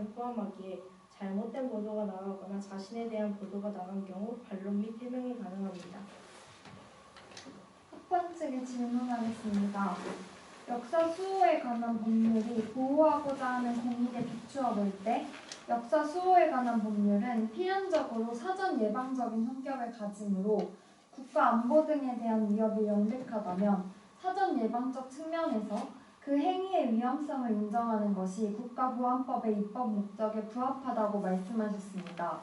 포함하기에 잘못된 보도가 나가거나 자신에 대한 보도가 나간 경우 반론 및 해명이 가능합니다. 학번측에 질문하겠습니다. 역사 수호에 관한 법률이 보호하고자 하는 공익에 비추어 볼 때 역사 수호에 관한 법률은 필연적으로 사전 예방적인 성격을 가지므로 국가 안보 등에 대한 위협이 명백하다면 사전 예방적 측면에서 그 행위의 위험성을 인정하는 것이 국가보안법의 입법 목적에 부합하다고 말씀하셨습니다.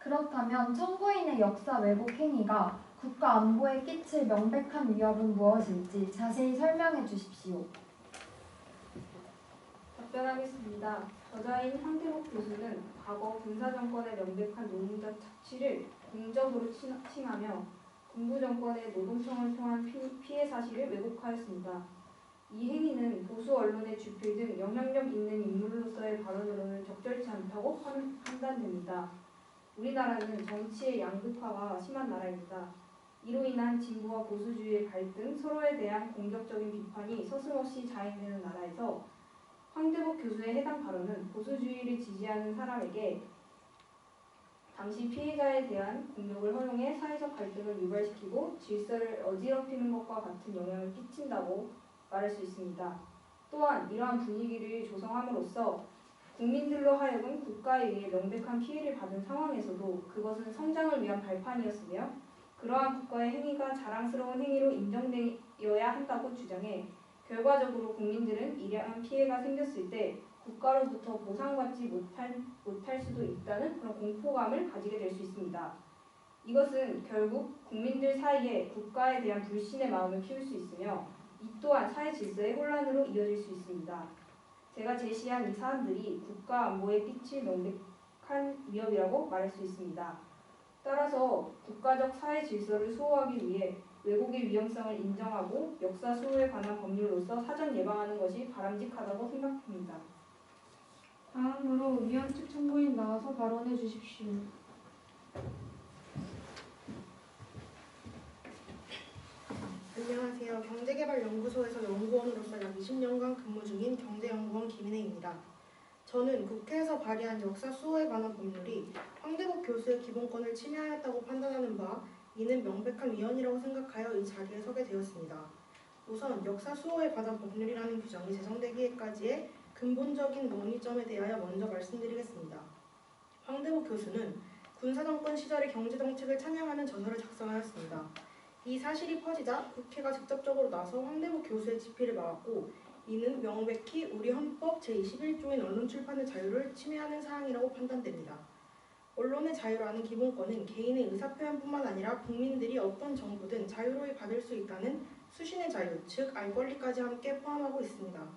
그렇다면 청구인의 역사 왜곡 행위가 국가 안보에 끼칠 명백한 위협은 무엇일지 자세히 설명해 주십시오. 답변하겠습니다. 저자인 황대복 교수는 과거 군사정권의 명백한 노동자 착취를 공적으로 칭하며 군부정권의 노동청을 통한 피해 사실을 왜곡하였습니다. 이 행위는 보수 언론의 주필 등 영향력 있는 인물로서의 발언으로는 적절치 않다고 판단됩니다. 우리나라는 정치의 양극화가 심한 나라입니다. 이로 인한 진보와 보수주의의 갈등, 서로에 대한 공격적인 비판이 서슴없이 자행되는 나라에서 황대복 교수의 해당 발언은 보수주의를 지지하는 사람에게 당시 피해자에 대한 공격을 허용해 사회적 갈등을 유발시키고 질서를 어지럽히는 것과 같은 영향을 끼친다고 말할 수 있습니다. 또한 이러한 분위기를 조성함으로써 국민들로 하여금 국가에 의해 명백한 피해를 받은 상황에서도 그것은 성장을 위한 발판이었으며 그러한 국가의 행위가 자랑스러운 행위로 인정되어야 한다고 주장해 결과적으로 국민들은 이러한 피해가 생겼을 때 국가로부터 보상받지 못할 수도 있다는 그런 공포감을 가지게 될 수 있습니다. 이것은 결국 국민들 사이에 국가에 대한 불신의 마음을 키울 수 있으며 이 또한 사회 질서의 혼란으로 이어질 수 있습니다. 제가 제시한 이 사안들이 국가 안보에 끼칠 명백한 위협이라고 말할 수 있습니다. 따라서 국가적 사회 질서를 수호하기 위해 왜곡의 위험성을 인정하고 역사 수호에 관한 법률로서 사전 예방하는 것이 바람직하다고 생각합니다. 다음으로 위원 측 청구인 나와서 발언해 주십시오. 안녕하세요. 경제개발연구소에서 연구원으로서 약 20년간 근무 중인 경제연구원 김인혜입니다. 저는 국회에서 발의한 역사 수호에 관한 법률이 황대복 교수의 기본권을 침해하였다고 판단하는 바 이는 명백한 위헌이라고 생각하여 이 자리에 서게 되었습니다. 우선 역사 수호에 관한 법률이라는 규정이 제정되기까지의 근본적인 논의점에 대하여 먼저 말씀드리겠습니다. 황대복 교수는 군사정권 시절의 경제정책을 찬양하는 저서를 작성하였습니다. 이 사실이 퍼지자 국회가 직접적으로 나서 황대복 교수의 집필을 막았고 이는 명백히 우리 헌법 제21조인 언론출판의 자유를 침해하는 사항이라고 판단됩니다. 언론의 자유라는 기본권은 개인의 의사표현뿐만 아니라 국민들이 어떤 정보든 자유로이 받을 수 있다는 수신의 자유, 즉 알 권리까지 함께 포함하고 있습니다.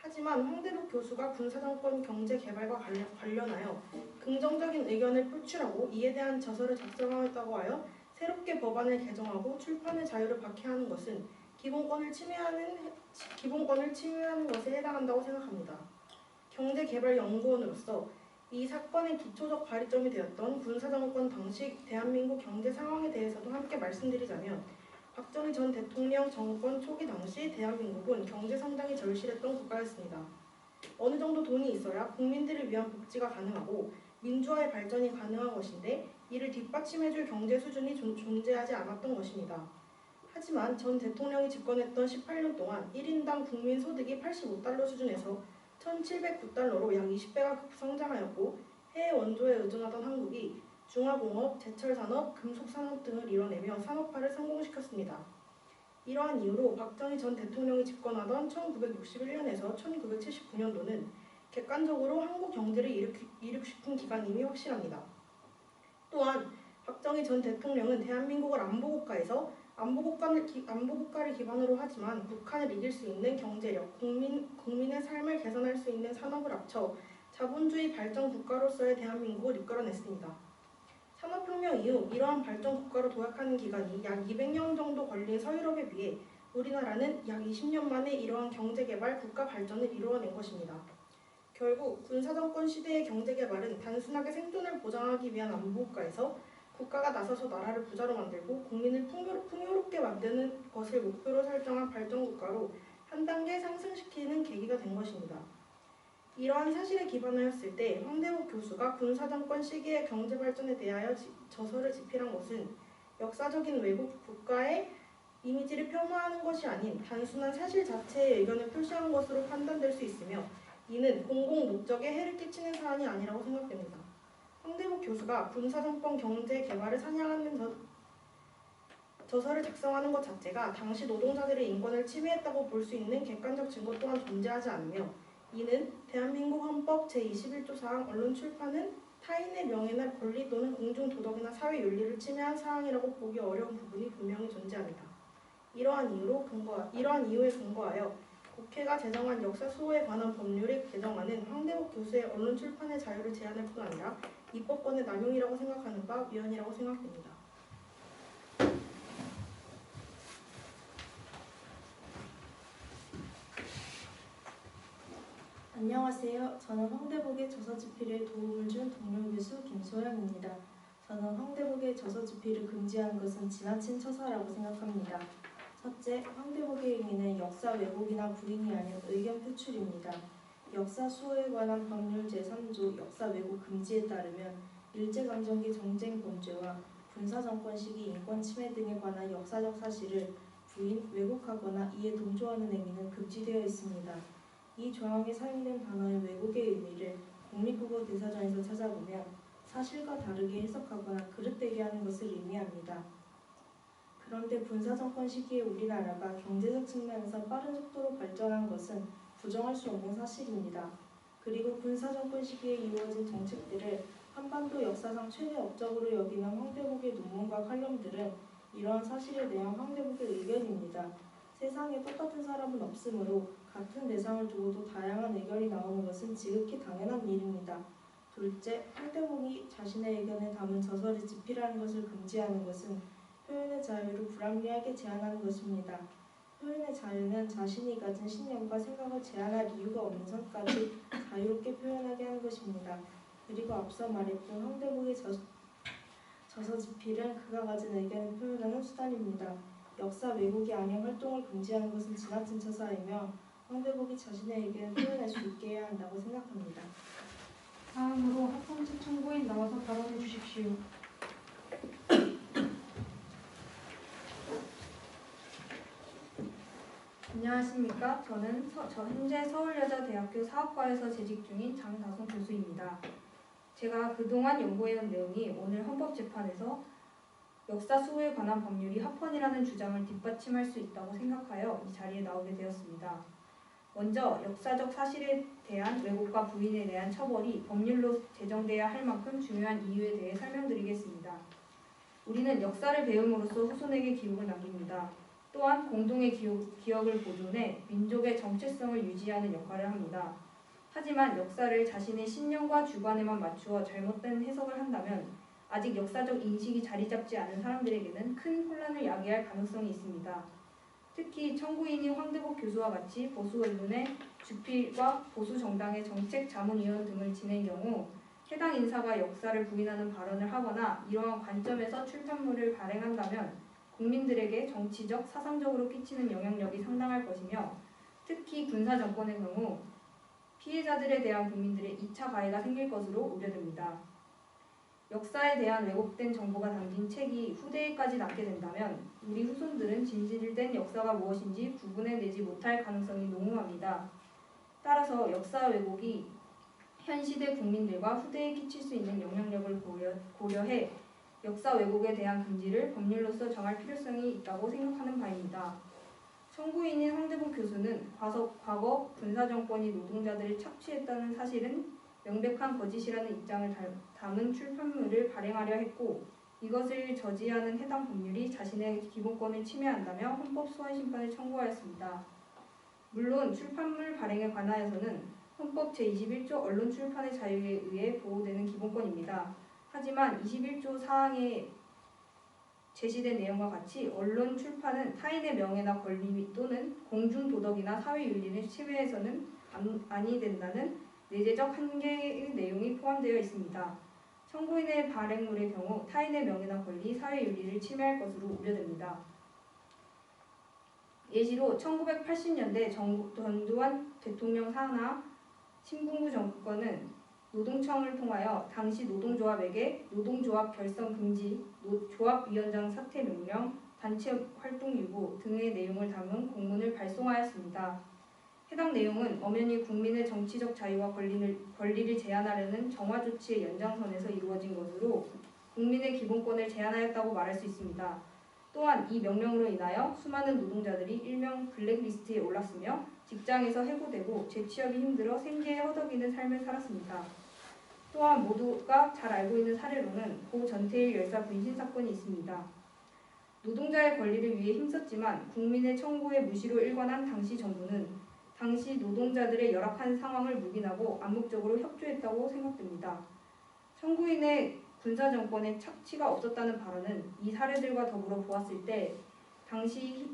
하지만 황대복 교수가 군사정권 경제개발과 관련하여 긍정적인 의견을 표출하고 이에 대한 저서를 작성하였다고 하여 새롭게 법안을 개정하고 출판의 자유를 박해하는 것은 기본권을 침해하는 것에 해당한다고 생각합니다. 경제개발연구원으로서 이 사건의 기초적 발의점이 되었던 군사정권 당시 대한민국 경제 상황에 대해서도 함께 말씀드리자면 박정희 전 대통령 정권 초기 당시 대한민국은 경제성장이 절실했던 국가였습니다. 어느 정도 돈이 있어야 국민들을 위한 복지가 가능하고 민주화의 발전이 가능한 것인데 이를 뒷받침해줄 경제 수준이 존재하지 않았던 것입니다. 하지만 전 대통령이 집권했던 18년 동안 1인당 국민 소득이 85달러 수준에서 1,709달러로 약 20배가 급성장하였고 해외 원조에 의존하던 한국이 중화공업, 제철산업, 금속산업 등을 이뤄내며 산업화를 성공시켰습니다. 이러한 이유로 박정희 전 대통령이 집권하던 1961년에서 1979년도는 객관적으로 한국 경제를 이륙시킨 기간임이 확실합니다. 또한 박정희 전 대통령은 대한민국을 안보국가에서 안보국가를 기반으로 하지만 북한을 이길 수 있는 경제력, 국민의 삶을 개선할 수 있는 산업을 합쳐 자본주의 발전 국가로서의 대한민국을 이끌어냈습니다. 산업혁명 이후 이러한 발전 국가로 도약하는 기간이 약 200년 정도 걸린 서유럽에 비해 우리나라는 약 20년 만에 이러한 경제개발, 국가 발전을 이루어낸 것입니다. 결국 군사정권 시대의 경제개발은 단순하게 생존을 보장하기 위한 안보국가에서 국가가 나서서 나라를 부자로 만들고 국민을 풍요롭게 만드는 것을 목표로 설정한 발전국가로 한 단계 상승시키는 계기가 된 것입니다. 이러한 사실에 기반하였을 때 황대복 교수가 군사정권 시기의 경제발전에 대하여 저서를 집필한 것은 역사적인 외국 국가의 이미지를 폄하하는 것이 아닌 단순한 사실 자체의 의견을 표시한 것으로 판단될 수 있으며 이는 공공 목적에 해를 끼치는 사안이 아니라고 생각됩니다. 황대복 교수가 군사정권 경제 개발을 사냥하는 저서를 작성하는 것 자체가 당시 노동자들의 인권을 침해했다고 볼 수 있는 객관적 증거 또한 존재하지 않으며 이는 대한민국 헌법 제21조 사항 언론 출판은 타인의 명예나 권리 또는 공중도덕이나 사회윤리를 침해한 사항이라고 보기 어려운 부분이 분명히 존재합니다. 이러한 이유에 근거하여 국회가 제정한 역사 수호에 관한 법률의 개정안은 황대복 교수의 언론 출판의 자유를 제한할 뿐 아니라 입법권의 남용이라고 생각하는 바 위헌이라고 생각됩니다. 안녕하세요. 저는 황대복의 저서 집필에 도움을 준 동료 교수 김소영입니다. 저는 황대복의 저서 집필을 금지하는 것은 지나친 처사라고 생각합니다. 첫째, 황대복의 의미는 역사 왜곡이나 부인이 아닌 의견 표출입니다. 역사 수호에 관한 법률 제3조 역사 왜곡 금지에 따르면 일제강점기 정쟁 범죄와 군사정권 시기 인권 침해 등에 관한 역사적 사실을 부인, 왜곡하거나 이에 동조하는 행위는 금지되어 있습니다. 이 조항에 사용된 단어의 왜곡의 의미를 국립국어 대사전에서 찾아보면 사실과 다르게 해석하거나 그릇되게 하는 것을 의미합니다. 그런데 군사정권 시기에 우리나라가 경제적 측면에서 빠른 속도로 발전한 것은 부정할 수 없는 사실입니다. 그리고 군사정권 시기에 이루어진 정책들을 한반도 역사상 최대 업적으로 여기는 황대복의 논문과 칼럼들은 이러한 사실에 대한 황대복의 의견입니다. 세상에 똑같은 사람은 없으므로 같은 대상을 두고도 다양한 의견이 나오는 것은 지극히 당연한 일입니다. 둘째, 황대복이 자신의 의견을 담은 저서를 집필하는 것을 금지하는 것은 표현의 자유를 불합리하게 제한하는 것입니다. 표현의 자유는 자신이 가진 신념과 생각을 제한할 이유가 없는 선까지 자유롭게 표현하게 하는 것입니다. 그리고 앞서 말했던 황대복의 저서 집필은 그가 가진 의견을 표현하는 수단입니다. 역사 왜곡이 아닌 활동을 금지하는 것은 지나친 처사이며 황대복이 자신의 의견을 표현할 수 있게 해야 한다고 생각합니다. 다음으로 합헌책 청구인 나와서 발언해 주십시오. 안녕하십니까. 저는 현재 서울여자대학교 사학과에서 재직 중인 장다솜 교수입니다. 제가 그동안 연구해온 내용이 오늘 헌법재판에서 역사 수호에 관한 법률이 합헌이라는 주장을 뒷받침할 수 있다고 생각하여 이 자리에 나오게 되었습니다. 먼저 역사적 사실에 대한 왜곡과 부인에 대한 처벌이 법률로 제정돼야 할 만큼 중요한 이유에 대해 설명드리겠습니다. 우리는 역사를 배움으로써 후손에게 기록을 남깁니다. 또한 공동의 기억을 보존해 민족의 정체성을 유지하는 역할을 합니다. 하지만 역사를 자신의 신념과 주관에만 맞추어 잘못된 해석을 한다면 아직 역사적 인식이 자리 잡지 않은 사람들에게는 큰 혼란을 야기할 가능성이 있습니다. 특히 청구인인 황대복 교수와 같이 보수 언론의 주필과 보수 정당의 정책 자문위원 등을 지낸 경우 해당 인사가 역사를 부인하는 발언을 하거나 이러한 관점에서 출판물을 발행한다면 국민들에게 정치적, 사상적으로 끼치는 영향력이 상당할 것이며 특히 군사정권의 경우 피해자들에 대한 국민들의 2차 가해가 생길 것으로 우려됩니다. 역사에 대한 왜곡된 정보가 담긴 책이 후대에까지 남게 된다면 우리 후손들은 진실된 역사가 무엇인지 구분해내지 못할 가능성이 농후합니다. 따라서 역사 왜곡이 현 시대 국민들과 후대에 끼칠 수 있는 영향력을 고려해 역사 왜곡에 대한 금지를 법률로서 정할 필요성이 있다고 생각하는 바입니다. 청구인인 황대복 교수는 과거 군사정권이 노동자들을 착취했다는 사실은 명백한 거짓이라는 입장을 담은 출판물을 발행하려 했고 이것을 저지하는 해당 법률이 자신의 기본권을 침해한다며 헌법 소환 심판을 청구하였습니다. 물론 출판물 발행에 관하여서는 헌법 제21조 언론 출판의 자유에 의해 보호되는 기본권입니다. 하지만 21조 사항에 제시된 내용과 같이 언론 출판은 타인의 명예나 권리 또는 공중도덕이나 사회윤리를 침해해서는 아니 된다는 내재적 한계의 내용이 포함되어 있습니다. 청구인의 발행물의 경우 타인의 명예나 권리, 사회윤리를 침해할 것으로 우려됩니다. 예시로 1980년대 전두환 대통령 산하 신군부 정권은 노동청을 통하여 당시 노동조합에게 노동조합 결성 금지, 조합위원장 사퇴 명령, 단체 활동 유보 등의 내용을 담은 공문을 발송하였습니다. 해당 내용은 엄연히 국민의 정치적 자유와 권리를 제한하려는 정화 조치의 연장선에서 이루어진 것으로 국민의 기본권을 제한하였다고 말할 수 있습니다. 또한 이 명령으로 인하여 수많은 노동자들이 일명 블랙리스트에 올랐으며 직장에서 해고되고 재취업이 힘들어 생계에 허덕이는 삶을 살았습니다. 또한 모두가 잘 알고 있는 사례로는 고 전태일 열사 분신 사건이 있습니다. 노동자의 권리를 위해 힘썼지만 국민의 청구에 무시로 일관한 당시 정부는 당시 노동자들의 열악한 상황을 묵인하고 암묵적으로 협조했다고 생각됩니다. 청구인의 군사정권에 착취가 없었다는 발언은 이 사례들과 더불어 보았을 때 당시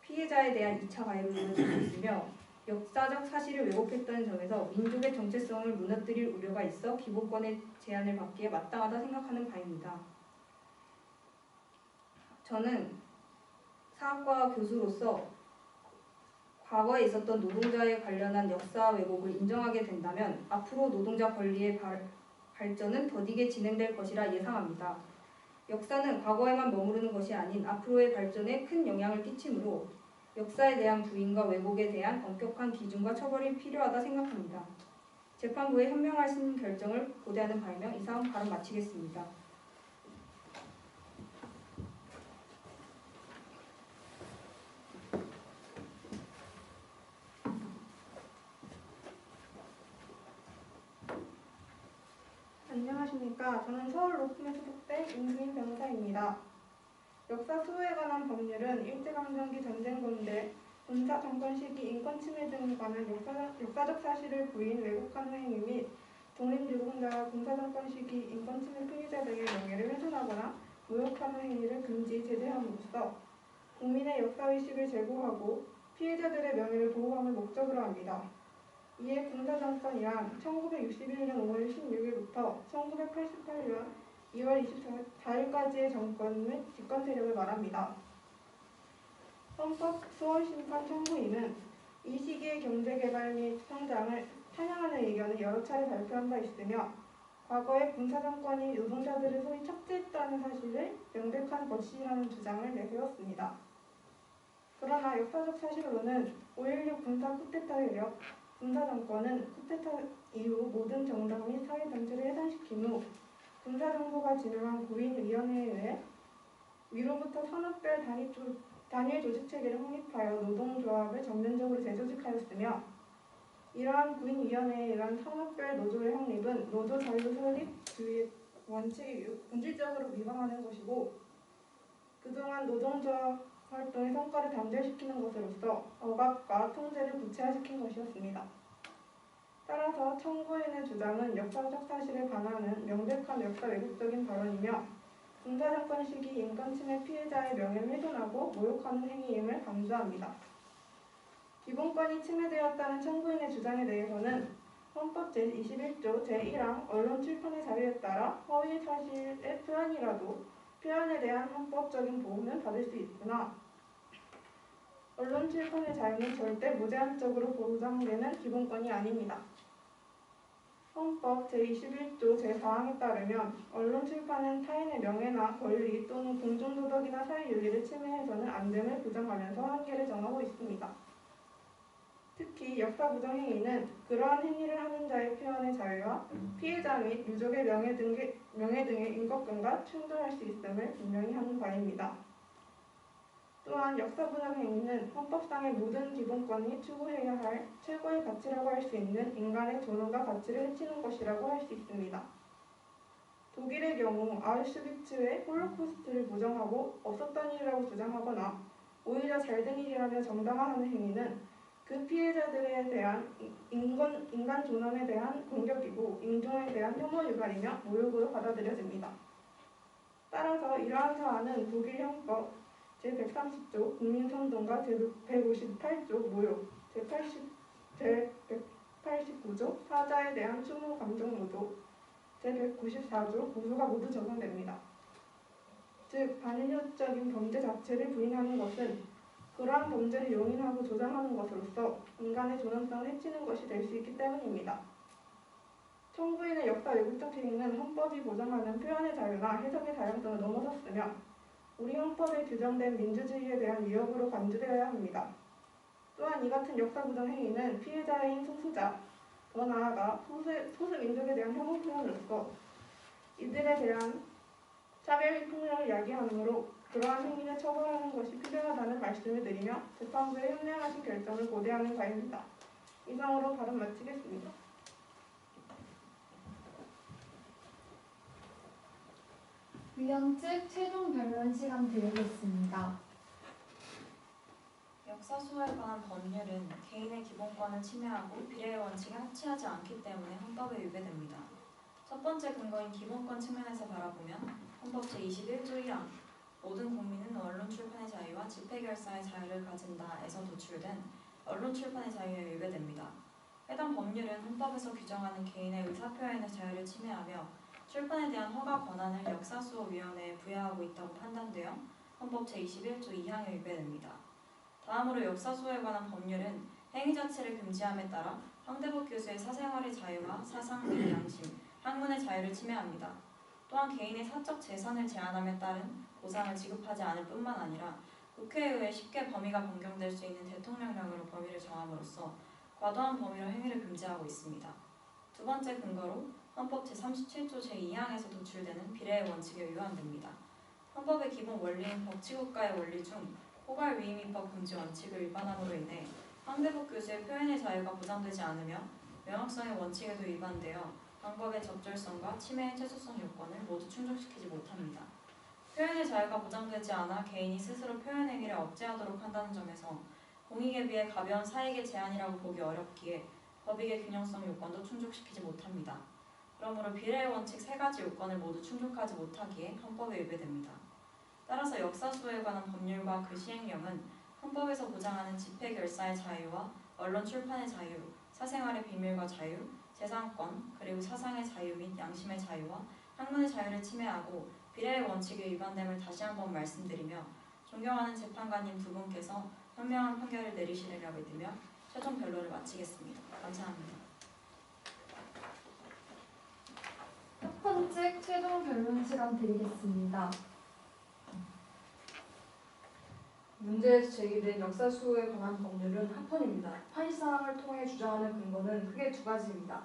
피해자에 대한 2차 가해로 이루어질 수 있으며 역사적 사실을 왜곡했다는 점에서 민족의 정체성을 무너뜨릴 우려가 있어 기본권의 제한을 받기에 마땅하다 생각하는 바입니다. 저는 사학과 교수로서 과거에 있었던 노동자에 관련한 역사 왜곡을 인정하게 된다면 앞으로 노동자 권리의 발전은 더디게 진행될 것이라 예상합니다. 역사는 과거에만 머무르는 것이 아닌 앞으로의 발전에 큰 영향을 끼치므로 역사에 대한 부인과 왜곡에 대한 엄격한 기준과 처벌이 필요하다 생각합니다. 재판부의 현명하신 결정을 고대하는 바이며 이상 발언 마치겠습니다. 안녕하십니까. 저는 서울 로품에 소속된 임수인 변호사입니다. 역사 수호에 관한 법률은 일제강점기 전쟁군대, 군사 정권 시기 인권 침해 등에 관한 역사적 사실을 부인, 왜곡하는 행위 및 독립유공자와 군사정권 시기 인권 침해 피해자 등의 명예를 훼손하거나 모욕하는 행위를 금지, 제재함으로써 국민의 역사의식을 제고하고 피해자들의 명예를 보호함을 목적으로 합니다. 이에 군사정권이란 1961년 5월 16일부터 1988년 2월 24일까지의 정권 및 집권 세력을 말합니다. 헌법 수원심판 청구인은 이 시기의 경제개발 및 성장을 찬양하는 의견을 여러 차례 발표한 바 있으며 과거에 군사정권이 노동자들을 소위 착취했다는 사실을 명백한 거짓이라는 주장을 내세웠습니다. 그러나 역사적 사실로는 5.16 군사 쿠데타 이력 군사정권은 쿠데타 이후 모든 정당 및 사회단체를 해산시킨 후 군사정부가 지명한 구인위원회에 의해 위로부터 산업별 단일 조직체계를 확립하여 노동조합을 전면적으로 재조직하였으며 이러한 구인위원회에 의한 산업별 노조의 확립은 노조자유 설립주의 원칙을 본질적으로 위반하는 것이고 그동안 노동조합 활동의 성과를 단절시키는 것으로서 억압과 통제를 구체화시킨 것이었습니다. 따라서 청구인의 주장은 역사적 사실을 반하는 명백한 역사 왜곡적인 발언이며 군사정권 시기 인권침해 피해자의 명예를 훼손하고 모욕하는 행위임을 강조합니다. 기본권이 침해되었다는 청구인의 주장에 대해서는 헌법 제21조 제1항 언론 출판의 자유에 따라 허위 사실의 표현이라도 표현에 대한 헌법적인 보호는 받을 수 있으나 언론 출판의 자유는 절대 무제한적으로 보장되는 기본권이 아닙니다. 헌법 제21조 제4항에 따르면 언론 출판은 타인의 명예나 권리 또는 공정도덕이나 사회윤리를 침해해서는 안 됨을 규정하면서 한계를 정하고 있습니다. 특히 역사부정행위는 그러한 행위를 하는 자의 표현의 자유와 피해자 및 유족의 명예 등의 인격권과 충돌할 수 있음을 분명히 하는 바입니다. 또한 역사부정행위는 헌법상의 모든 기본권이 추구해야 할 최고의 가치라고 할 수 있는 인간의 존엄과 가치를 해치는 것이라고 할 수 있습니다. 독일의 경우 아우슈비츠의 홀로코스트를 부정하고 없었던 일이라고 주장하거나 오히려 잘된 일이라며 정당화하는 행위는 그 피해자들에 대한 인간 존엄에 대한 공격이고 인종에 대한 혐오 유발이며 모욕으로 받아들여집니다. 따라서 이러한 사안은 독일 형법 제130조 국민선동과 제158조 모욕, 제189조 사자에 대한 추모 감정노조, 제194조 고소가 모두 적용됩니다. 즉 반인륜적인 범죄 자체를 부인하는 것은 그러한 범죄를 용인하고 조장하는 것으로서 인간의 존엄성을 해치는 것이 될 수 있기 때문입니다. 청구인의 역사 왜곡적 행위는 헌법이 보장하는 표현의 자유나 해석의 다양성을 넘어섰으며 우리 헌법에 규정된 민주주의에 대한 위협으로 간주되어야 합니다. 또한 이 같은 역사 부정 행위는 피해자인 소수자, 더 나아가 소수 민족에 대한 혐오 표현으로서 이들에 대한 차별 및 폭력을 야기하므로 그러한 행위를 처벌하는 것이 필요하다는 말씀을 드리며 재판부의 현명하신 결정을 고대하는 바입니다. 이상으로 발언 마치겠습니다. 위원 측 최종 변론 시간 드리겠습니다. 역사 수호에 관한 법률은 개인의 기본권을 침해하고 비례의 원칙에 합치하지 않기 때문에 헌법에 위배됩니다. 첫 번째 근거인 기본권 측면에서 바라보면 헌법 제21조 1항 모든 국민은 언론 출판의 자유와 집회 결사의 자유를 가진다에서 도출된 언론 출판의 자유에 위배됩니다. 해당 법률은 헌법에서 규정하는 개인의 의사표현의 자유를 침해하며 출판에 대한 허가 권한을 역사수호위원회에 부여하고 있다고 판단되어 헌법 제21조 2항에 위배됩니다. 다음으로 역사수호에 관한 법률은 행위 자체를 금지함에 따라 황대복 교수의 사생활의 자유와 사상 및 양심, 학문의 자유를 침해합니다. 또한 개인의 사적 재산을 제한함에 따른 보상을 지급하지 않을 뿐만 아니라 국회에 의해 쉽게 범위가 변경될 수 있는 대통령령으로 범위를 정함으로써 과도한 범위로 행위를 금지하고 있습니다. 두 번째 근거로 헌법 제37조 제2항에서 도출되는 비례의 원칙에 위반됩니다. 헌법의 기본 원리인 법치국가의 원리 중 포괄 위임입법 금지 원칙을 위반함으로 인해 황대복 교수의 표현의 자유가 보장되지 않으며 명확성의 원칙에도 위반되어 방법의 적절성과 침해의 최소성 요건을 모두 충족시키지 못합니다. 표현의 자유가 보장되지 않아 개인이 스스로 표현 행위를 억제하도록 한다는 점에서 공익에 비해 가벼운 사익의 제한이라고 보기 어렵기에 법익의 균형성 요건도 충족시키지 못합니다. 그러므로 비례의 원칙 세 가지 요건을 모두 충족하지 못하기에 헌법에 위배됩니다. 따라서 역사수호에 관한 법률과 그 시행령은 헌법에서 보장하는 집회 결사의 자유와 언론 출판의 자유, 사생활의 비밀과 자유, 재산권, 그리고 사상의 자유 및 양심의 자유와 학문의 자유를 침해하고 비례의 원칙에 위반됨을 다시 한번 말씀드리며 존경하는 재판관님 두 분께서 현명한 판결을 내리시리라 믿으며 최종 변론을 마치겠습니다. 감사합니다. 합헌 측 최종 변론 시간 드리겠습니다. 문제에서 제기된 역사 수호에 관한 법률은 합헌입니다. 판시사항을 통해 주장하는 근거는 크게 두 가지입니다.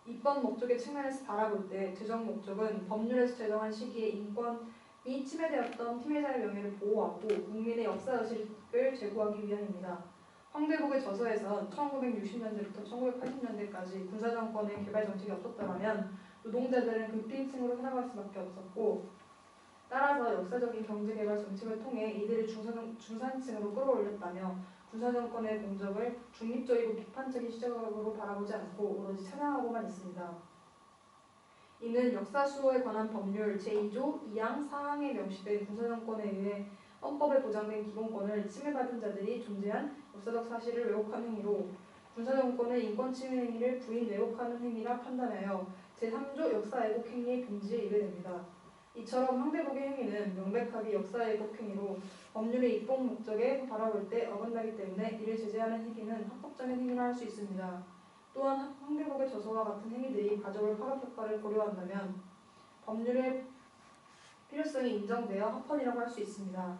입법 목적의 측면에서 바라볼 때 제정 목적은 법률에서 제정한 시기에 인권이 침해되었던 피해자의 명예를 보호하고 국민의 역사의식을 제고하기 위함입니다. 황대복의 저서에선 1960년대부터 1980년대까지 군사정권의 개발 정책이 없었더라면 노동자들은 극빈층으로 살아갈 수밖에 없었고 따라서 역사적인 경제개발 정책을 통해 이들을 중산층으로 끌어올렸다며 군사정권의 공적을 중립적이고 비판적인 시각으로 바라보지 않고 오로지 찬양하고만 있습니다. 이는 역사수호에 관한 법률 제2조 2항 4항에 명시된 군사정권에 의해 헌법에 보장된 기본권을 침해받은 자들이 존재한 역사적 사실을 왜곡한 행위로 군사정권의 인권침해 행위를 부인 왜곡하는 행위라 판단하여 제3조 역사왜곡 행위의 금지에 위배됩니다. 이처럼 황대복의 행위는 명백하게 역사왜곡 행위로 법률의 입법 목적에 바라볼 때 어긋나기 때문에 이를 제재하는 행위는 합법적인 행위라 할 수 있습니다. 또한 황대복의 저서와 같은 행위들이 가져올 파급 효과를 고려한다면 법률의 필요성이 인정되어 합헌이라고 할 수 있습니다.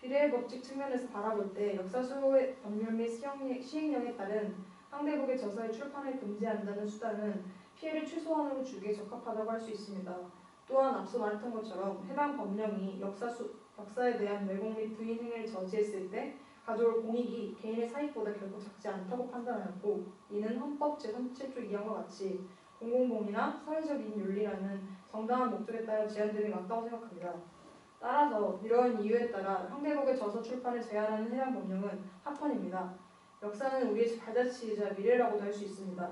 비례의 법칙 측면에서 바라볼 때 역사수호의 법률 및 시행령에 따른 황대복의 저서의 출판을 금지한다는 수단은 피해를 최소한으로 주기에 적합하다고 할 수 있습니다. 또한 앞서 말했던 것처럼 해당 법령이 역사에 대한 왜곡 및 부인 행위를 저지했을 때 가져올 공익이 개인의 사익보다 결코 작지 않다고 판단하였고 이는 헌법 제37조 2항과 같이 공공복리나 사회적 윤리라는 정당한 목적에 따라 제한됨이 맞다고 생각합니다. 따라서 이러한 이유에 따라 황대복의 저서 출판을 제한하는 해당 법령은 합헌입니다. 역사는 우리의 발자취이자 미래라고도 할 수 있습니다.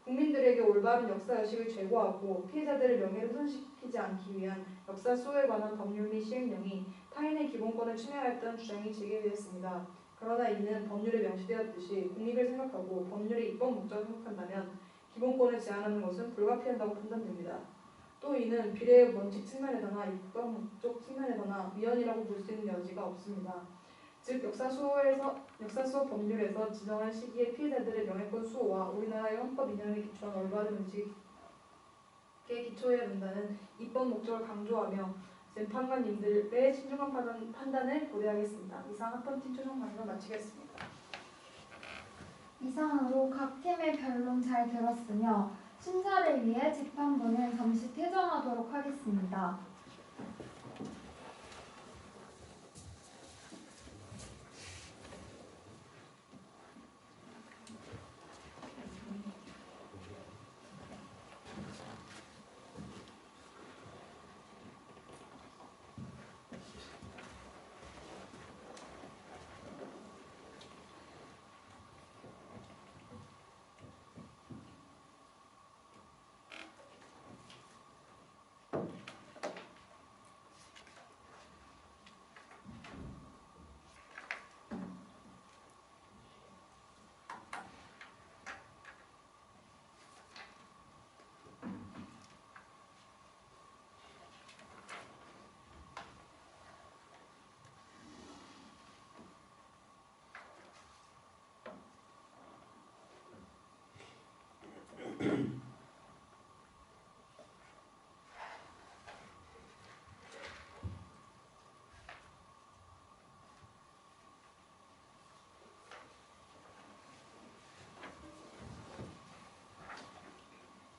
국민들에게 올바른 역사의식을 제고하고 피해자들의 명예를 훼손시키지 않기 위한 역사 수호에 관한 법률 및 시행령이 타인의 기본권을 침해하였다는 주장이 제기되었습니다. 그러나 이는 법률에 명시되었듯이 공익을 생각하고 법률의 입법 목적을 생각한다면 기본권을 제한하는 것은 불가피하다고 판단됩니다. 또 이는 비례의 원칙 측면에서나 입법 목적 측면에서나 위헌이라고 볼 수 있는 여지가 없습니다. 즉 역사수호 법률에서 지정한 시기에 피해자들의 명예권 수호와 우리나라의 헌법 이념에 기초한 올바른 의식에 기초해야 된다는 입법 목적을 강조하며 재판관님들의 신중한 판단을 고려하겠습니다. 이상 합헌 팀 최종 발언을 마치겠습니다. 이상으로 각 팀의 변론 잘 들었으며 심사를 위해 재판부는 잠시 퇴정하도록 하겠습니다.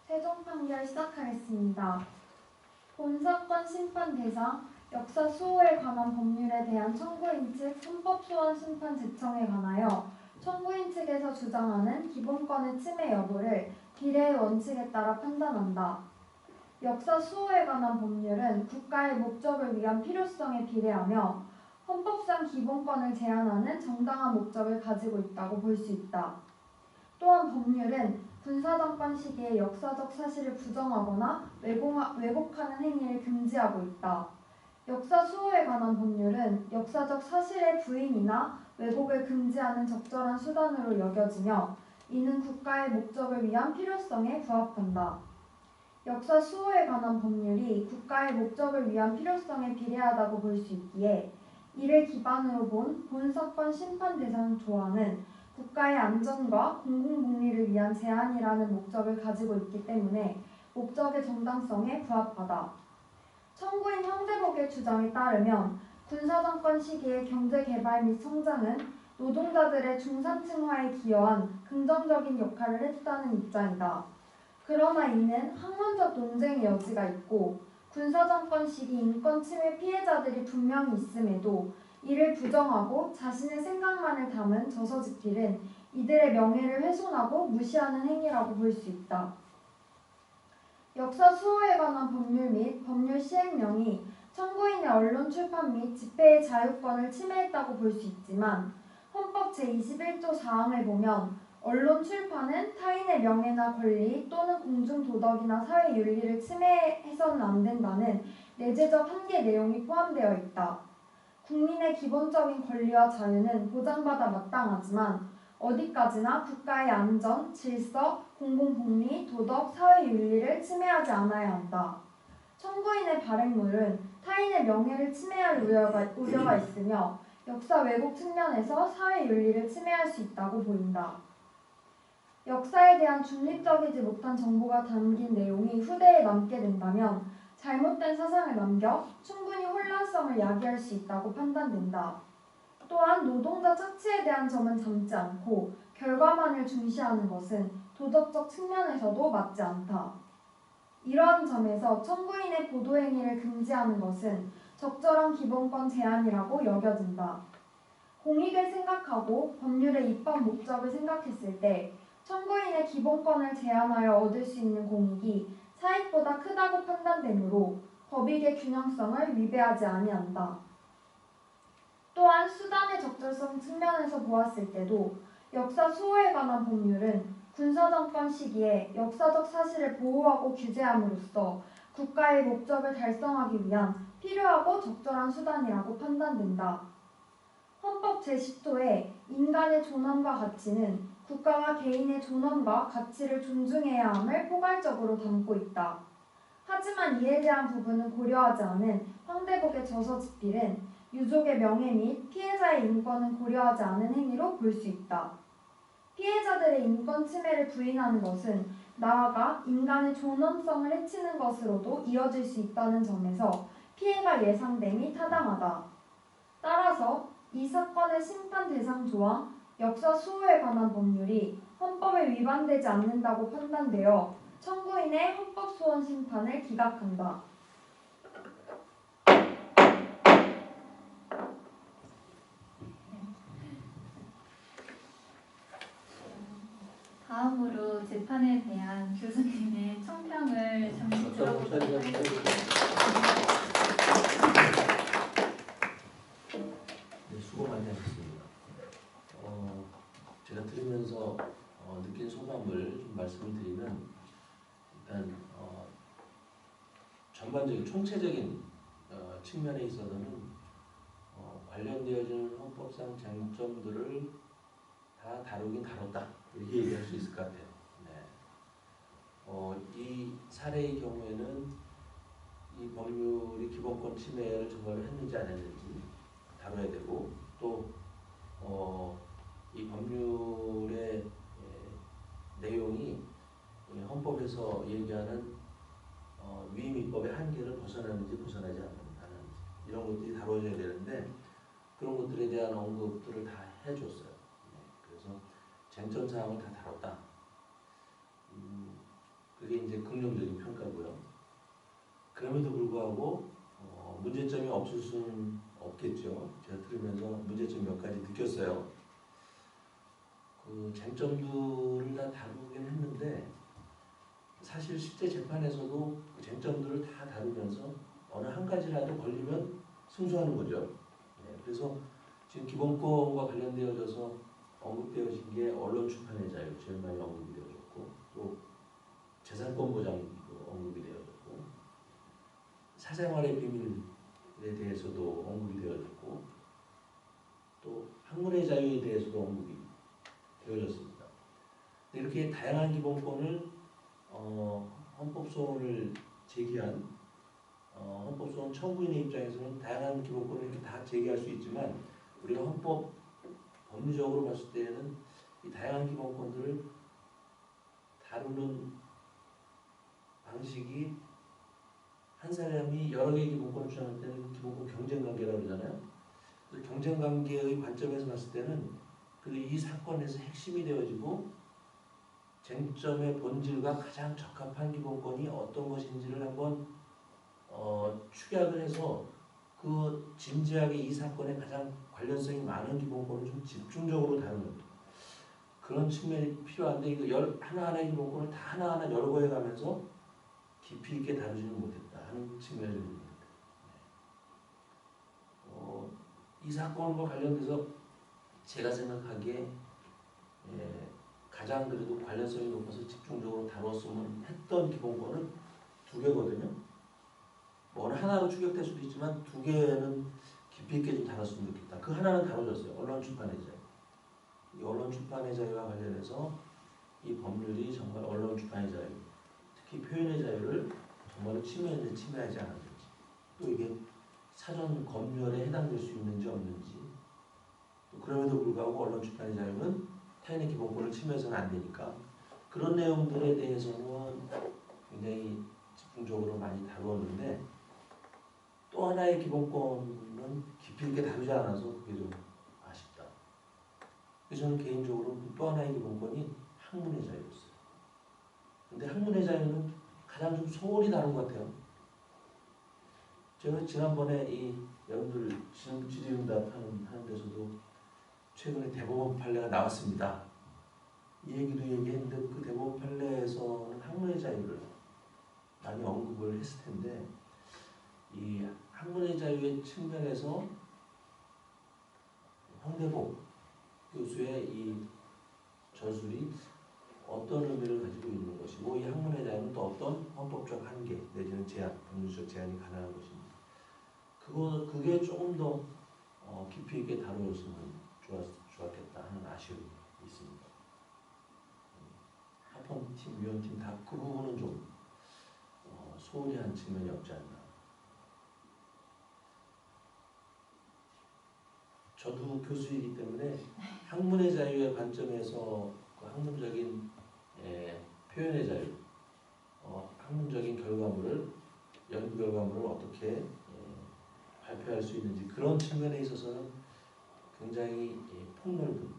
최종 판결 시작하겠습니다. 본사건 심판 대상 역사 수호에 관한 법률에 대한 청구인 측 헌법소원 심판 제청에 관하여 청구인 측에서 주장하는 기본권의 침해 여부를 비례의 원칙에 따라 판단한다. 역사 수호에 관한 법률은 국가의 목적을 위한 필요성에 비례하며 헌법상 기본권을 제한하는 정당한 목적을 가지고 있다고 볼 수 있다. 또한 법률은 군사정권 시기에 역사적 사실을 부정하거나 왜곡하는 행위를 금지하고 있다. 역사 수호에 관한 법률은 역사적 사실의 부인이나 왜곡을 금지하는 적절한 수단으로 여겨지며 이는 국가의 목적을 위한 필요성에 부합한다. 역사 수호에 관한 법률이 국가의 목적을 위한 필요성에 비례하다고 볼 수 있기에 이를 기반으로 본 본사건 심판 대상 조항은 국가의 안전과 공공복리를 위한 제한이라는 목적을 가지고 있기 때문에 목적의 정당성에 부합하다. 청구인 형대복의 주장에 따르면 군사정권 시기의 경제개발 및 성장은 노동자들의 중산층화에 기여한 긍정적인 역할을 했다는 입장이다. 그러나 이는 학문적 논쟁의 여지가 있고 군사정권 시기 인권 침해 피해자들이 분명히 있음에도 이를 부정하고 자신의 생각만을 담은 저서집필은 이들의 명예를 훼손하고 무시하는 행위라고 볼 수 있다. 역사 수호에 관한 법률 및 법률 시행령이 청구인의 언론 출판 및 집회의 자유권을 침해했다고 볼 수 있지만 헌법 제21조 사항을 보면 언론 출판은 타인의 명예나 권리 또는 공중도덕이나 사회윤리를 침해해서는 안 된다는 내재적 한계 내용이 포함되어 있다. 국민의 기본적인 권리와 자유는 보장받아 마땅하지만 어디까지나 국가의 안전, 질서, 공공복리, 도덕, 사회윤리를 침해하지 않아야 한다. 청구인의 발행물은 타인의 명예를 침해할 우려가 있으며 역사 왜곡 측면에서 사회윤리를 침해할 수 있다고 보인다. 역사에 대한 중립적이지 못한 정보가 담긴 내용이 후대에 남게 된다면 잘못된 사상을 남겨 충분히 혼란성을 야기할 수 있다고 판단된다. 또한 노동자 착취에 대한 점은 담지 않고 결과만을 중시하는 것은 도덕적 측면에서도 맞지 않다. 이러한 점에서 청구인의 보도행위를 금지하는 것은 적절한 기본권 제한이라고 여겨진다. 공익을 생각하고 법률의 입법 목적을 생각했을 때 청구인의 기본권을 제한하여 얻을 수 있는 공익이 사익보다 크다고 판단되므로 법익의 균형성을 위배하지 아니한다. 또한 수단의 적절성 측면에서 보았을 때도 역사 수호에 관한 법률은 군사정권 시기에 역사적 사실을 보호하고 규제함으로써 국가의 목적을 달성하기 위한 필요하고 적절한 수단이라고 판단된다. 헌법 제10조의 인간의 존엄과 가치는 국가가 개인의 존엄과 가치를 존중해야 함을 포괄적으로 담고 있다. 하지만 이에 대한 부분은 고려하지 않은 황대복의 저서집필은 유족의 명예 및 피해자의 인권은 고려하지 않은 행위로 볼 수 있다. 피해자들의 인권 침해를 부인하는 것은 나아가 인간의 존엄성을 해치는 것으로도 이어질 수 있다는 점에서 피해가 예상됨이 타당하다. 따라서 이 사건의 심판 대상 조항, 역사 수호에 관한 법률이 헌법에 위반되지 않는다고 판단되어 청구인의 헌법소원 심판을 기각한다. 다음으로 재판에 대한 교수님의 총평을 잠시 들어보도록 하겠습니다. 네, 수고 많이 하셨습니다. 제가 들으면서 느낀 소감을 좀 말씀을 드리면 일단 전반적인 총체적인 측면에 있어서는 관련되어지는 헌법상 쟁점들을 다 다루긴 다뤘다 이렇게 얘기할 수 있을 것 같아요. 네. 이 사례의 경우에는 이 법률이 기본권 침해를 정말로 했는지 안 했는지 다뤄야 되고 또 이 법률의 내용이 헌법에서 얘기하는 위임입법의 한계를 벗어나는지 벗어나지 않는지 이런 것들이 다뤄져야 되는데 그런 것들에 대한 언급들을 다 해줬어요. 네, 그래서 쟁점 사항을 다 다뤘다. 그게 이제 긍정적인 평가고요. 그럼에도 불구하고 문제점이 없을 수는 없겠죠. 제가 들으면서 문제점 몇 가지 느꼈어요. 그 쟁점들을 다 다루긴 했는데 사실 실제 재판에서도 그 쟁점들을 다 다루면서 어느 한 가지라도 걸리면 승소하는 거죠. 네, 그래서 지금 기본권과 관련되어져서 언급되어진 게 언론 출판의 자유 제일 많이 언급이 되어졌고 또 재산권 보장도 언급이 되어졌고 사생활의 비밀에 대해서도 언급이 되어졌고 또 학문의 자유에 대해서도 언급이 되어졌습니다. 이렇게 다양한 기본권을 헌법소원을 제기한 헌법소원 청구인의 입장에서는 다양한 기본권을 이렇게 다 제기할 수 있지만 우리가 헌법 법리적으로 봤을 때에는 이 다양한 기본권들을 다루는 방식이 한 사람이 여러 개의 기본권을 주장할 때는 그 기본권 경쟁관계라고 그러잖아요. 그래서 경쟁관계의 관점에서 봤을 때는 이 사건에서 핵심이 되어지고 쟁점의 본질과 가장 적합한 기본권이 어떤 것인지를 한번 축약을 해서 그 진지하게 이 사건에 가장 관련성이 많은 기본권을 좀 집중적으로 다루는 그런 측면이 필요한데 이거 하나하나의 기본권을 다 하나하나 열거해 가면서 깊이 있게 다루지는 못했다 하는 측면이 있습니다. 이 사건과 관련돼서 제가 생각하기에 가장 그래도 관련성이 높아서 집중적으로 다뤘으면 했던 기본권은 두 개거든요. 뭐 어느 하나로 추격될 수도 있지만 두 개는 깊이 있게 좀 다뤘으면 좋겠다. 그 하나는 다뤄졌어요. 언론 출판의 자유. 이 언론 출판의 자유와 관련해서 이 법률이 정말 언론 출판의 자유, 특히 표현의 자유를 정말로 침해했는지 침해하지 않았는지, 또 이게 사전 검열에 해당될 수 있는지 없는지, 또 그럼에도 불구하고 언론 출판의 자유는 타인의 기본권을 침해해서는 안 되니까 그런 내용들에 대해서는 굉장히 집중적으로 많이 다루었는데 또 하나의 기본권은 깊이 있게 다루지 않아서 그게 좀 아쉽다. 그래서 저는 개인적으로 또 하나의 기본권이 학문의 자유였어요. 근데 학문의 자유는 가장 좀 소홀히 다룬 것 같아요. 제가 지난번에 여러분들 질의응답 하는 데서도 최근에 대법원 판례가 나왔습니다. 이 얘기도 얘기했는데 그 대법원 판례에서는 학문의 자유를 많이 언급을 했을 텐데 이 학문의 자유의 측면에서 황대복 교수의 이 저술이 어떤 의미를 가지고 있는 것이고 이 학문의 자유는 또 어떤 헌법적 한계 내지는 제한, 법률적 제한이 가능한 것인지 그게 조금 더 깊이 있게 다루었으면 좋았겠다 하는 아쉬움이 있습니다. 합헌팀, 위원팀 다 그 부분은 좀 소홀히 한 측면이 없지 않나. 저도 교수이기 때문에 학문의 자유의 관점에서 그 학문적인 표현의 자유, 학문적인 결과물을 연구 결과물을 어떻게 발표할 수 있는지 그런 측면에 있어서는 굉장히 폭넓은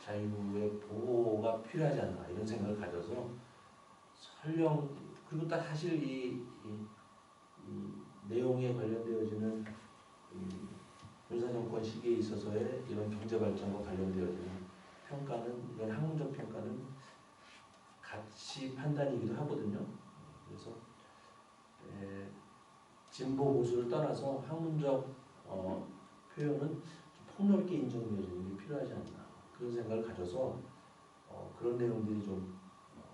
자유의 보호가 필요하지 않나 이런 생각을 가져서 설령 그리고 딱 사실 이 내용에 관련되어지는 군사정권 시기에 있어서의 이런 경제발전과 관련되어지는 평가는 이런 학문적 평가는 가치 판단이기도 하거든요. 그래서 진보 보수를 떠나서 학문적 표현은 좀 폭넓게 인정되어지는 게 필요하지 않나 그런 생각을 가져서 그런 내용들이 좀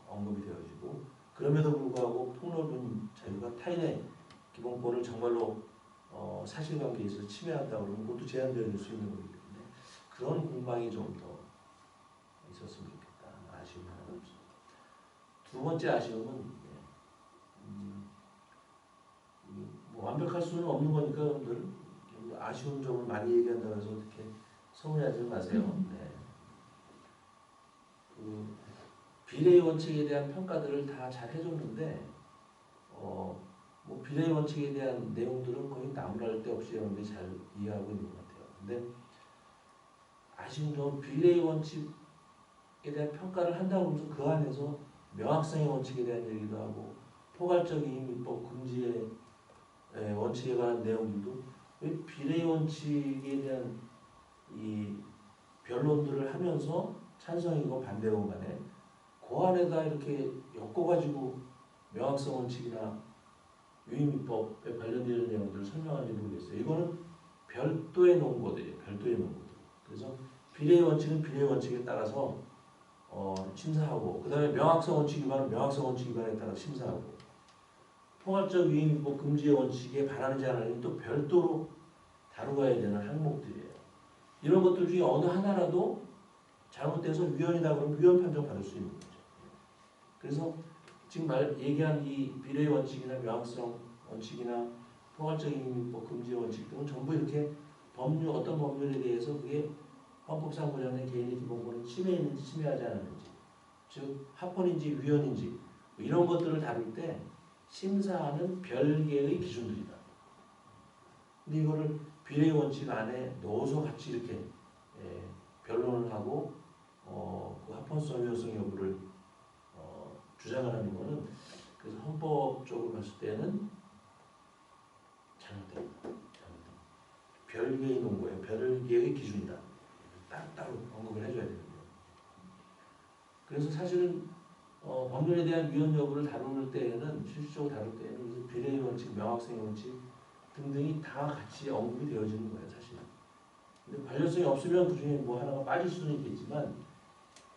언급이 되어지고 그럼에도 불구하고 폭넓은 자유가 타인의 기본권을 정말로 사실관계에 있어서 침해한다 그러면 그것도 제한되어질 수 있는 거기 때문에 그런 공방이 좀 더 있었으면 좋겠다 아쉬움이 하나 없습니다. 두 번째 아쉬움은 뭐 완벽할 수는 없는 거니까 여러분들 아쉬운 점을 많이 얘기한다고 해서 어떻게 서운해하지 마세요. 네. 그 비례의 원칙에 대한 평가들을 다 잘 해줬는데 뭐 비례의 원칙에 대한 내용들은 거의 나무랄 데 없이 여러분들이 잘 이해하고 있는 것 같아요. 근데 아쉬운 점은 비례의 원칙에 대한 평가를 한다고 하면서 그 안에서 명확성의 원칙에 대한 얘기도 하고 포괄적 이익민법 금지의 원칙에 관한 내용들도 왜 비례의 원칙에 대한 이 변론들을 하면서 찬성이고 반대고 간에 그 안에다 이렇게 엮어가지고 명확성 원칙이나 유의민법에 관련되는 내용들을 설명하는지 모르겠어요. 이거는 별도의 논거들이에요. 별도의 논거들. 그래서 비례의 원칙은 비례의 원칙에 따라서 심사하고 그 다음에 명확성 원칙 위반은 명확성 원칙 위반에 따라 심사하고 포괄적 유의민법 금지의 원칙에 반하는지 안 하는지 또 별도로 다루어야 되는 항목들이에요. 이런 것들 중에 어느 하나라도 잘못돼서 위헌이다 그러면 위헌 판정 받을 수 있는 거죠. 그래서 지금 얘기한 이 비례의 원칙이나 명확성 원칙이나 포괄적 유의민법 금지의 원칙 등은 전부 이렇게 어떤 법률에 대해서 그게 헌법상 보장된 개인의 기본권을 침해했는지 침해하지 않았는지 즉 합헌인지 위헌인지 뭐 이런 것들을 다룰 때 심사하는 별개의 기준들이다. 근데 이거를 비례의 원칙 안에 넣어서 같이 이렇게 변론을 하고 그 합헌성 위헌성 여부를 주장을 하는 것은 그래서 헌법적으로 봤을 때는 잘못됩니다. 별개의 논거예요. 별개의 기준이다. 따로 언급을 해줘야 되는데요. 그래서 사실은 법률에 대한 위헌 여부를 다룰 때에는 실질적으로 다룰 때에는 비례의 원칙, 명확성의 원칙 등등이 다 같이 언급이 되어지는 거예요, 사실. 근데 관련성이 없으면 그 중에 뭐 하나가 빠질 수는 있겠지만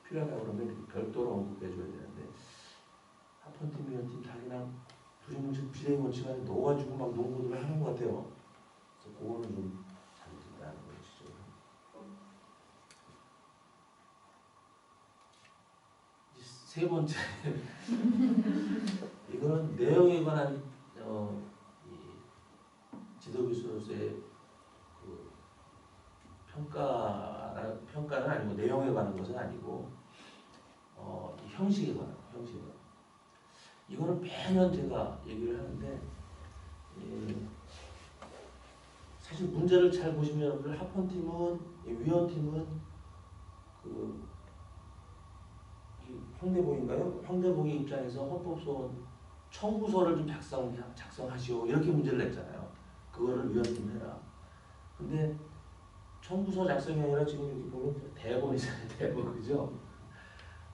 필요하다 그러면 별도로 언급해줘야 되는데 합헌팀, 위헌팀 다 그냥 부정문칙, 비례의 원칙 안에 넣어가지고 막 논거들을 하는 것 같아요. 그래서 그거는 좀 잘못됐다는 것이죠. 세 번째 이거는 내용에 관한 이 지도교수로서의 그 평가는 아니고 내용에 관한 것은 아니고 이 형식에 관한 형식에 관한 이거는 매년 제가 얘기를 하는데 사실 문제를 잘 보시면 여러분들 합헌팀은 위헌팀은 그 황대봉인가요? 황대봉의 입장에서 헌법소원 청구서를 좀 작성하시오 이렇게 문제를 냈잖아요. 그거를 위헌팀 해라. 근데 청구서 작성이 아니라 지금 이렇게 보면 대본이잖아요. 대본 그죠?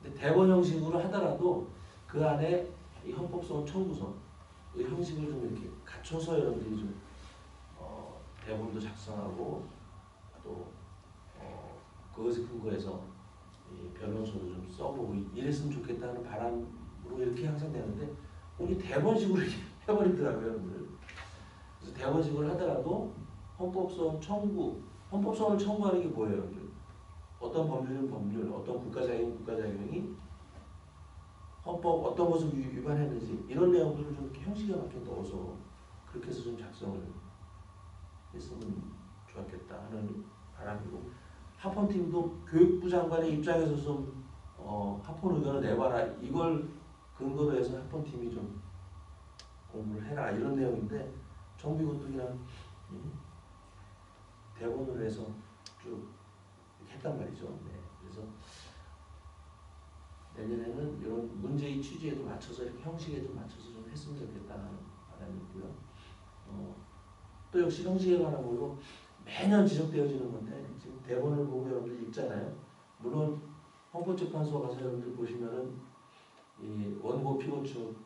근데 대본 형식으로 하더라도 그 안에 이 헌법소원 청구서 그 형식을 좀 이렇게 갖춰서 여러분들이 좀 대본도 작성하고 또 그것에 근거해서 이 변론서도 좀 써보고 이랬으면 좋겠다는 바람으로 이렇게 항상 되는데 우리 대본식으로 이렇게 해버리더라고요, 여러분들. 그래서 대본식으로 하더라도 헌법소원 청구, 헌법소원을 청구하는 게 뭐예요, 여러분들? 어떤 법률은 법률, 어떤 국가자격이 헌법 어떤 것을 위반했는지 이런 내용들을 좀 이렇게 형식에 맞게 넣어서 그렇게 해서 좀 작성을 했으면 좋았겠다 하는 바람이고 합헌팀도 교육부 장관의 입장에서 좀 합헌 의견을 내봐라 이걸 근거로 해서 합헌팀이 좀 공부를 해라 이런 내용인데 정비국도 그냥 대본으로 해서 쭉 이렇게 했단 말이죠. 네. 그래서 내년에는 이런 문제의 취지에도 맞춰서 이렇게 형식에 좀 맞춰서 좀 했으면 좋겠다는 바람이 있고요. 또 역시 형식에 관한 걸로 매년 지적되어지는 건데 지금 대본을 보고 여러분들 읽잖아요. 물론 헌법재판소 가서 여러분들 보시면은 이 원고 피고 측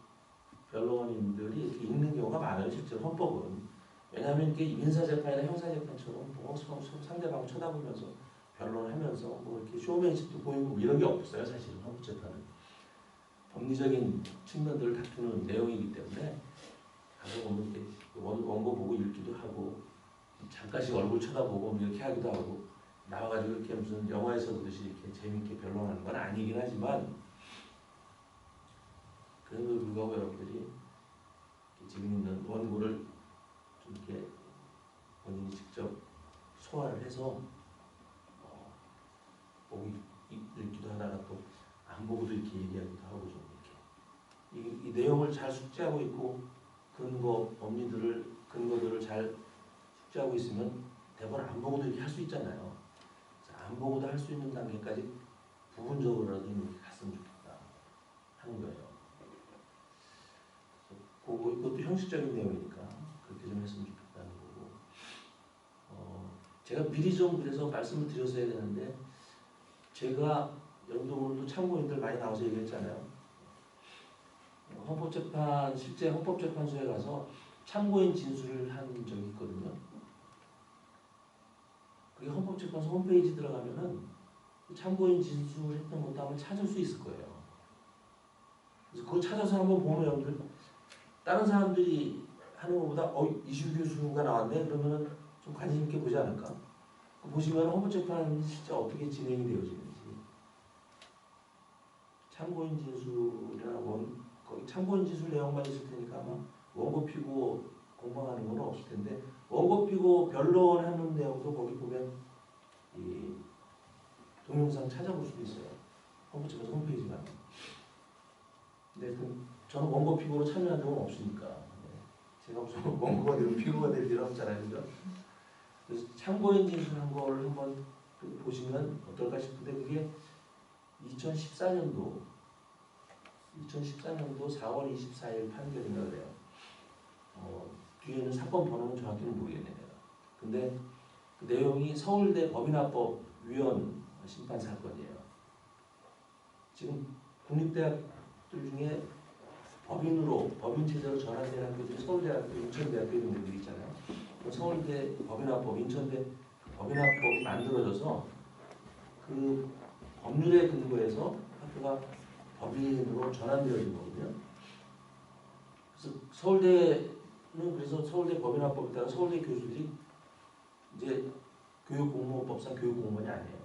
변호원님들이 이렇게 읽는 경우가 많아요. 실제로 헌법은. 왜냐하면 이게 민사재판이나 형사재판처럼 뭐 상대방 쳐다보면서 변론을 하면서 뭐 이렇게 쇼맨십도 보이고 이런 게 없어요. 사실은 헌법재판은. 법리적인 측면들을 다투는 내용이기 때문에 가서 보면 이렇게 원고 보고 읽기도 하고 잠깐씩 얼굴 쳐다보고 뭐 이렇게 하기도 하고 나와가지고 이렇게 무슨 영화에서 보듯이 이렇게 재밌게 변론하는 건 아니긴 하지만 그래도 불구하고 여러분들이 지금 있는 원고를 좀 이렇게 본인이 직접 소화를 해서 보고 읽기도 하다가 또 안 보고도 이렇게 얘기하기도 하고 좀 이렇게 이 내용을 잘 숙지하고 있고 근거들을 잘 숙지하고 있으면 대본 안 보고도 이렇게 할 수 있잖아요. 안 보고도 할 수 있는 단계까지 부분적으로라도 이렇게 갔으면 좋겠다 하는 거예요. 그것도 형식적인 내용이니까 그렇게 좀 했으면 좋겠다는 거고 제가 미리 좀 그래서 말씀을 드렸어야 되는데 제가 여러분들 오늘도 참고인들 많이 나와서 얘기했잖아요. 실제 헌법재판소에 가서 참고인 진술을 한 적이 있거든요. 그게 헌법재판소 홈페이지 들어가면은 참고인 진술했던 것도 한번 찾을 수 있을 거예요. 그래서 그거 찾아서 한번 보면 여러분들 다른 사람들이 하는 것보다 이슈 교수가 나왔네 그러면은 좀 관심 있게 보지 않을까? 보시면 헌법재판이 실제 어떻게 진행이 되어지는지 참고인 진술이나 거기 참고인 진술 내용만 있을 테니까 아마 원고 피고 공방하는 건 없을 텐데 원고 피고 변론하는 내용도 거기 보면 이 동영상 찾아볼 수도 있어요. 헌법재판소 홈페이지 가면. 근데 저는 원고 피고로 참여한 적은 없으니까 제가 무슨 원고가 되고 피고가 될 일은 없잖아요. 그죠? 그래서 참고인 진술한 거를 한번 보시면 어떨까 싶은데 그게 2014년도 4월 24일 판결인가 그래요. 뒤에는 사건 번호는 정확히는 모르겠네 내가. 근데 그 내용이 서울대 법인화법 위원 심판 사건이에요. 지금 국립대학들 중에 법인 체제로 전환된 학교들이 서울대학교, 인천대학교 이런 데들이 있잖아요. 서울대 법인화법, 인천대 법인화법이 만들어져서 그 법률에 근거해서 학교가 법인으로 전환되어진 거거든요. 그래서 서울대 법인화법에 따라 서울대 교수들이 이제 교육공무원법상 교육공무원이 아니에요.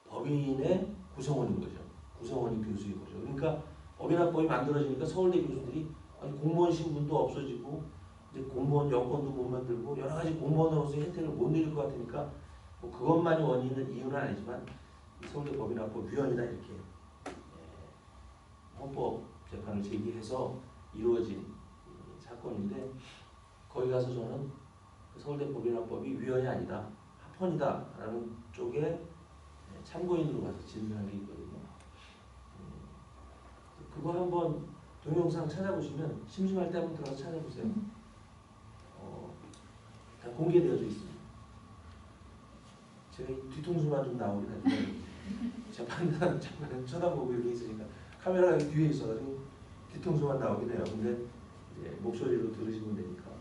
법인의 구성원인 거죠. 구성원이 교수인 거죠. 그러니까 법인화법이 만들어지니까 서울대 교수들이 공무원 신분도 없어지고 이제 공무원 여권도 못 만들고 여러 가지 공무원으로서의 혜택을 못 누릴 것 같으니까 뭐 그것만이 이유는 아니지만 서울대 법인화법 위원이다 이렇게 헌법 재판을 제기해서 이루어진 사건인데 거기 가서 저는 서울대 법인화법이 위원이 아니다 합헌이다라는 쪽에 참고인으로 가서 진술한 게 있거든요. 그거 한번 동영상 찾아보시면 심심할 때 한번 들어가서 찾아보세요. 다 공개되어져 있습니다. 제가 뒤통수만 좀 나오긴 하지만 재판관 쳐다보고 이렇게 있으니까 카메라가 뒤에 있어가지고 뒤통수만 나오긴 해요. 근데 이제 목소리로 들으시면 되니까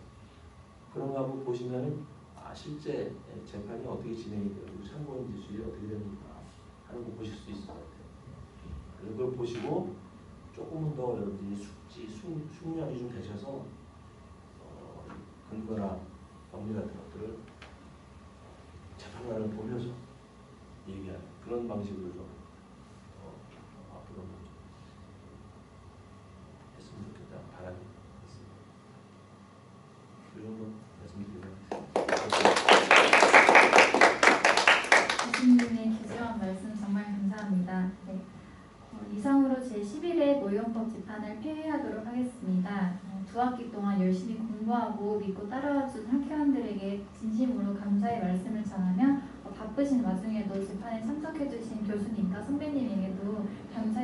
그런 거 한번 보시면은 실제 재판이 어떻게 진행이 되고 참고인 진술이 어떻게 됩니까 하는 거 보실 수 있을 것 같아요. 그걸 보시고 조금은 더 여러분들이 숙련이 좀 되셔서 근거나 법리 같은 것들을 재판관을 보면서 얘기하는 그런 방식으로 좀 앞으로 좀 했으면 좋겠다는 바람이 있습니다. 이 정도 말씀드리겠습니다. 두 학기 동안 열심히 공부하고 믿고 따라와준 학회원들에게 진심으로 감사의 말씀을 전하며 바쁘신 와중에도 재판에 참석해주신 교수님과 선배님에게도 감사의